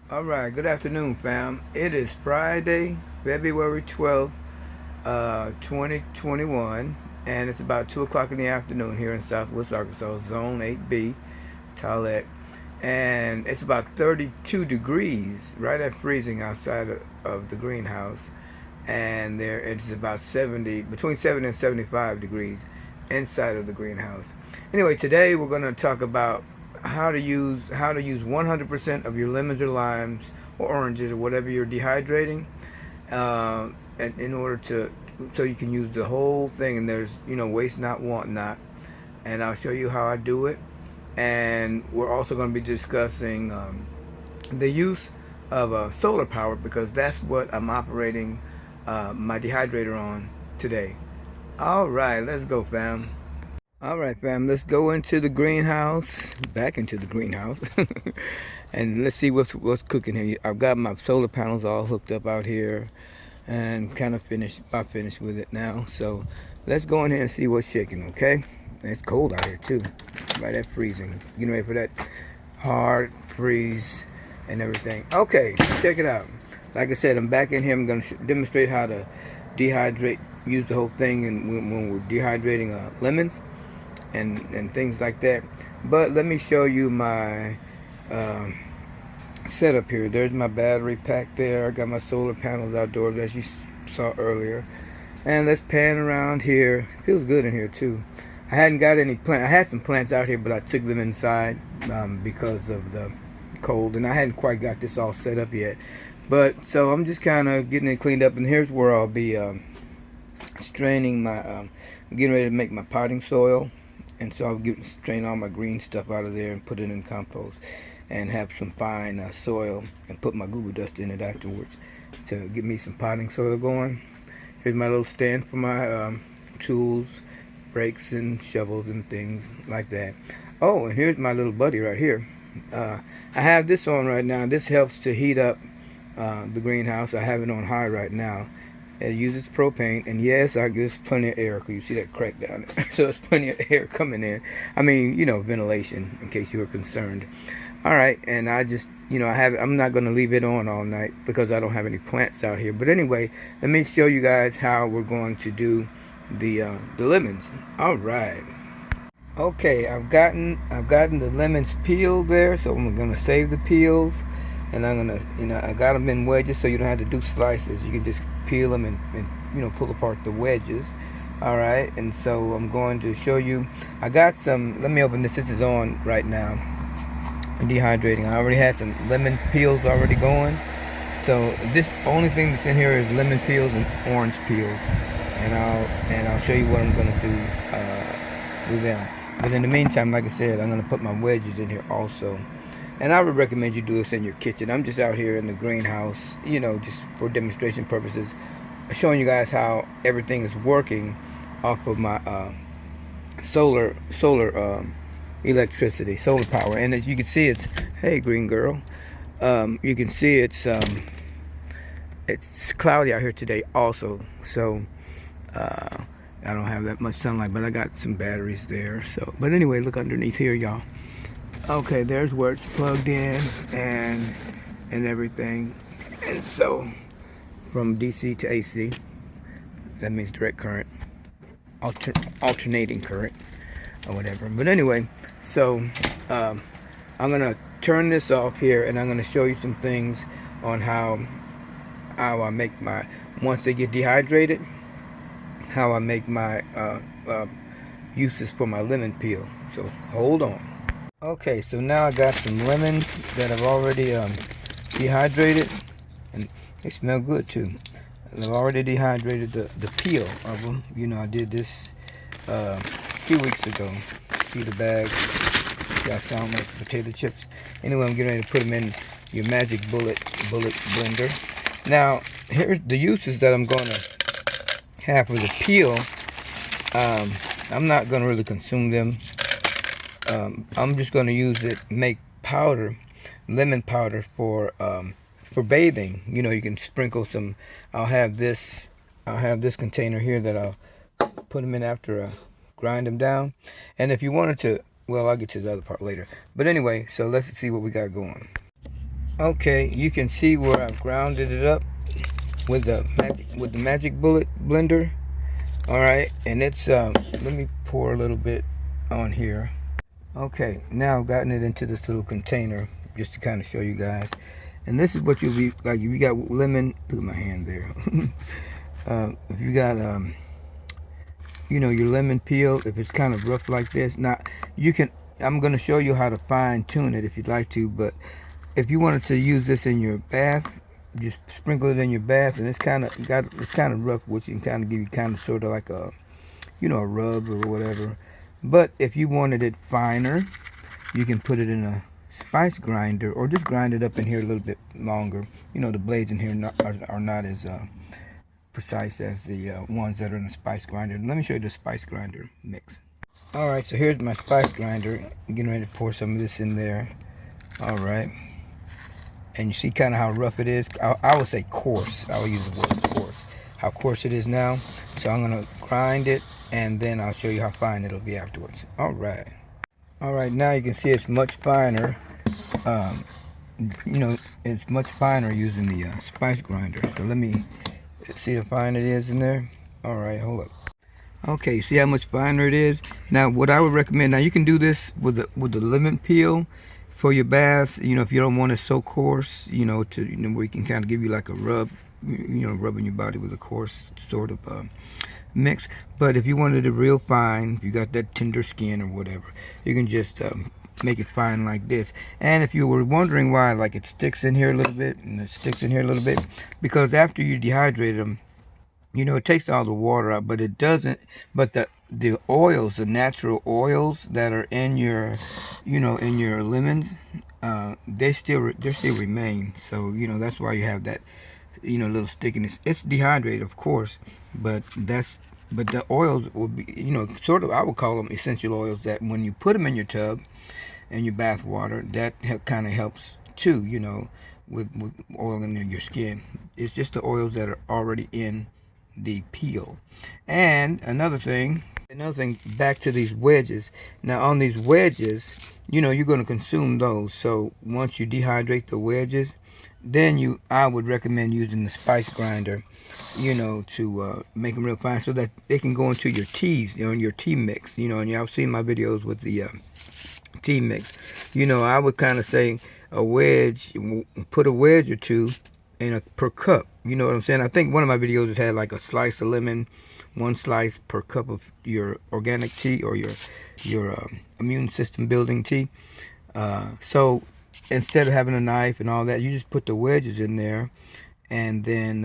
All right, good afternoon, fam. It is Friday, February 12th, 2021, and it's about 2 o'clock in the afternoon here in Southwest Arkansas, Zone 8B, Tolette. And it's about 32 degrees, right at freezing outside of the greenhouse. And there it's about 70, between 70 and 75 degrees inside of the greenhouse. Anyway, today we're going to talk about how to use 100% of your lemons or limes or oranges or whatever you're dehydrating, and in order to so you can use the whole thing, and there's waste not, want not. And I'll show you how I do it. And we're also going to be discussing the use of solar power, because that's what I'm operating my dehydrator on today. All right, let's go, fam. All right, fam, let's go into the greenhouse, back into the greenhouse, and let's see what's cooking here. I've got my solar panels all hooked up out here, and kind of about finished with it now. So let's go in here and see what's shaking, okay? It's cold out here too, right at freezing. Getting ready for that hard freeze and everything. Okay, check it out. Like I said, I'm back in here. I'm going to demonstrate how to dehydrate, use the whole thing, and when we're dehydrating lemons and things like that. But let me show you my setup here. There's my battery pack there. I got my solar panels outdoors, as you saw earlier. And let's pan around here. Feels good in here too. I hadn't got any plant. I had some plants out here, but I took them inside because of the cold, and I hadn't quite got this all set up yet. But so I'm just kind of getting it cleaned up, and here's where I'll be straining my getting ready to make my potting soil. And so I'll strain all my green stuff out of there and put it in compost, and have some fine soil, and put my Google dust in it afterwards to get me some potting soil going. Here's my little stand for my tools, rakes and shovels and things like that. Oh, and here's my little buddy right here. I have this on right now. This helps to heat up the greenhouse. I have it on high right now. It uses propane, and yes, I guess plenty of air, because you see that crack down there. So it's plenty of air coming in. I mean, ventilation, in case you were concerned. All right, and I just, I'm not going to leave it on all night because I don't have any plants out here. But anyway, let me show you guys how we're going to do the lemons. All right. Okay, I've gotten the lemons peeled there, so I'm gonna save the peels, and I'm gonna, I got them in wedges, so you don't have to do slices. You can just peel them and pull apart the wedges. All right, and so I'm going to show you. I got some. Let me open this. This is on right now. I'm dehydrating. I already had some lemon peels already going. So this only thing that's in here is lemon peels and orange peels, and I'll show you what I'm gonna do with them. But in the meantime, like I said, I'm going to put my wedges in here also. And I would recommend you do this in your kitchen. I'm just out here in the greenhouse, just for demonstration purposes, showing you guys how everything is working off of my solar electricity, solar power. And as you can see, it's, hey, green girl, you can see it's cloudy out here today also. So I don't have that much sunlight, but I got some batteries there. So, but anyway, look underneath here, y'all. Okay, there's where it's plugged in and everything. And so, from DC to AC, that means direct current, alternating current, or whatever. But anyway, so I'm gonna turn this off here, and I'm gonna show you some things on how I make my, once they get dehydrated, how I make my uses for my lemon peel. So hold on. Okay, so now I got some lemons that I've already dehydrated, and they smell good too. And I've already dehydrated the peel of them. I did this a few weeks ago. See the bag? Got sound like potato chips. Anyway, I'm getting ready to put them in your magic bullet blender. Now, here's the uses that I'm going to have for the peel. I'm not going to really consume them. I'm just going to use it, make powder, lemon powder for bathing. You can sprinkle some. I'll have this container here that I'll put them in after I grind them down. And if you wanted to, well, I'll get to the other part later. But anyway, so let's see what we got going. Okay, you can see where I've grounded it up with the magic bullet blender. All right, and it's let me pour a little bit on here. Okay, now I've gotten it into this little container just to kind of show you guys. And this is what you'll be like if you got lemon. Look at my hand there. If you got you know, your lemon peel, if it's kind of rough like this, now you can, I'm going to show you how to fine tune it if you'd like to, but if you wanted to use this in your bath, just sprinkle it in your bath, and it's kind of rough, which can kind of give you kind of sort of like a, you know, a rub or whatever. But if you wanted it finer, you can put it in a spice grinder, or just grind it up in here a little bit longer. You know, the blades in here are not as precise as the ones that are in the spice grinder. Let me show you the spice grinder mix. All right, so here's my spice grinder. I'm getting ready to pour some of this in there. All right, and you see kind of how rough it is. I would say coarse. I would use the word coarse. How coarse it is now. So I'm gonna grind it, and then I'll show you how fine it'll be afterwards. All right. All right, now you can see it's much finer. You know, it's much finer using the spice grinder. So let me see how fine it is in there. All right, hold up. Okay, see how much finer it is. Now, what I would recommend, now you can do this with the lemon peel for your baths. You know, if you don't want it so coarse, you know, to, you know, where you can kind of give you like a rub, you know, rubbing your body with a coarse sort of mix. But if you wanted it real fine, if you got that tender skin or whatever, you can just make it fine like this. And if you were wondering why, like, it sticks in here a little bit and it sticks in here a little bit, because after you dehydrate them, you know, it takes all the water out, but it doesn't. But the oils, the natural oils that are in your, you know, in your lemons, they still remain. So, you know, that's why you have that, you know, little stickiness. It's dehydrated, of course, but the oils will be, you know, sort of, I would call them essential oils, that when you put them in your tub and your bath water, that kind of helps too, you know, with oil in your skin. It's just the oils that are already in the peel. And another thing, back to these wedges. Now on these wedges, you know, you're going to consume those. So once you dehydrate the wedges, then I would recommend using the spice grinder, you know, to make them real fine, so that they can go into your teas, you know, in your tea mix. You know, and y'all seen my videos with the tea mix. You know, I would kind of say a wedge, put a wedge or two in per cup. You know what I'm saying? I think one of my videos had like a slice of lemon, 1 slice per cup of your organic tea, or your immune system building tea. So instead of having a knife and all that, you just put the wedges in there, and then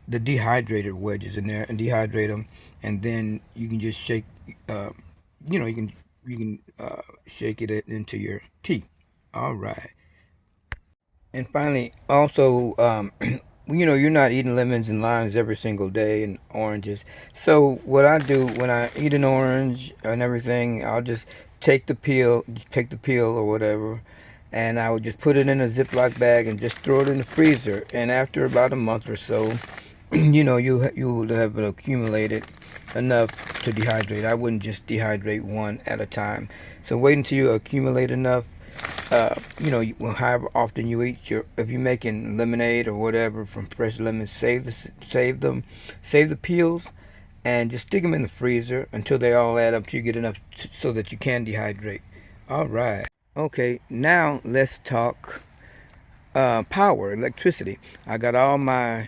the dehydrated wedges in there, and dehydrate them, and then you can just shake. You know, you can shake it into your tea. All right. And finally, also, you know, you're not eating lemons and limes every single day, and oranges. So what I do when I eat an orange and everything, I'll just take the peel or whatever, and I would just put it in a Ziploc bag and just throw it in the freezer. And after about a month or so, you know, you will have accumulated enough to dehydrate. I wouldn't just dehydrate one at a time. So wait until you accumulate enough. You know, however often you eat if you're making lemonade or whatever from fresh lemons, save the peels, and just stick them in the freezer until they all add up till you get enough so that you can dehydrate. All right. Okay, now let's talk power, electricity. I got all my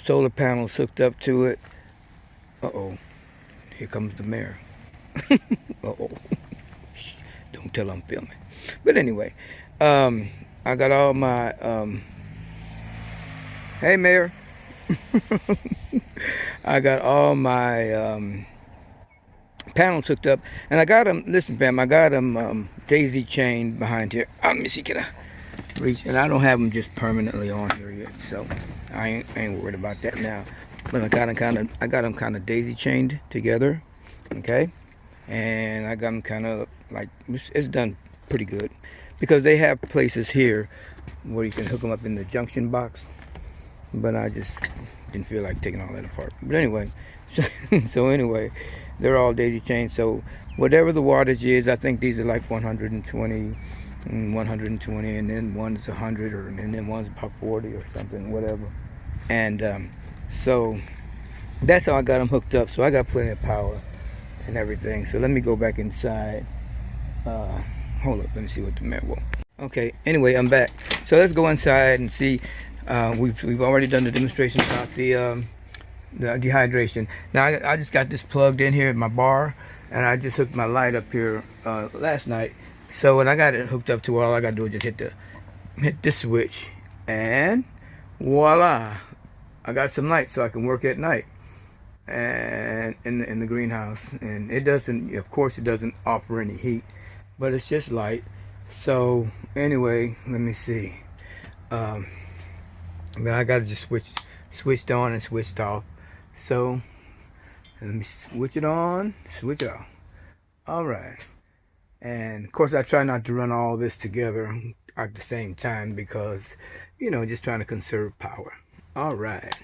solar panels hooked up to it. Uh-oh, here comes the mayor. Uh-oh. Don't tell I'm filming. But anyway, I got all my, hey Mayor, I got all my panels hooked up, and I got them, listen fam, I got them daisy chained behind here. Let me see, can I reach? And I don't have them just permanently on here yet, so I ain't worried about that now. But I got them kind of daisy chained together, okay? And I got them kind of like, it's done pretty good, because they have places here where you can hook them up in the junction box, but I just didn't feel like taking all that apart. But anyway, so anyway, they're all daisy chained. So whatever the wattage is, I think these are like 120 and 120, and then one's 100, and then one's about 40 or something, whatever. And so that's how I got them hooked up. So I got plenty of power and everything. So let me go back inside. Hold up, let me see what the matter was. Okay, anyway, I'm back. So let's go inside and see. We've already done the demonstration about the dehydration. Now I just got this plugged in here at my bar, and I just hooked my light up here last night. So when I got it hooked up to all I gotta do is just hit this switch, and voila, I got some light so I can work at night and in the greenhouse. And it doesn't, of course, it doesn't offer any heat, but it's just light. So anyway, let me see. Then I gotta just switched on and switched off. So let me switch it on, switch it off. All right. And of course I try not to run all this together at the same time because, you know, just trying to conserve power. All right.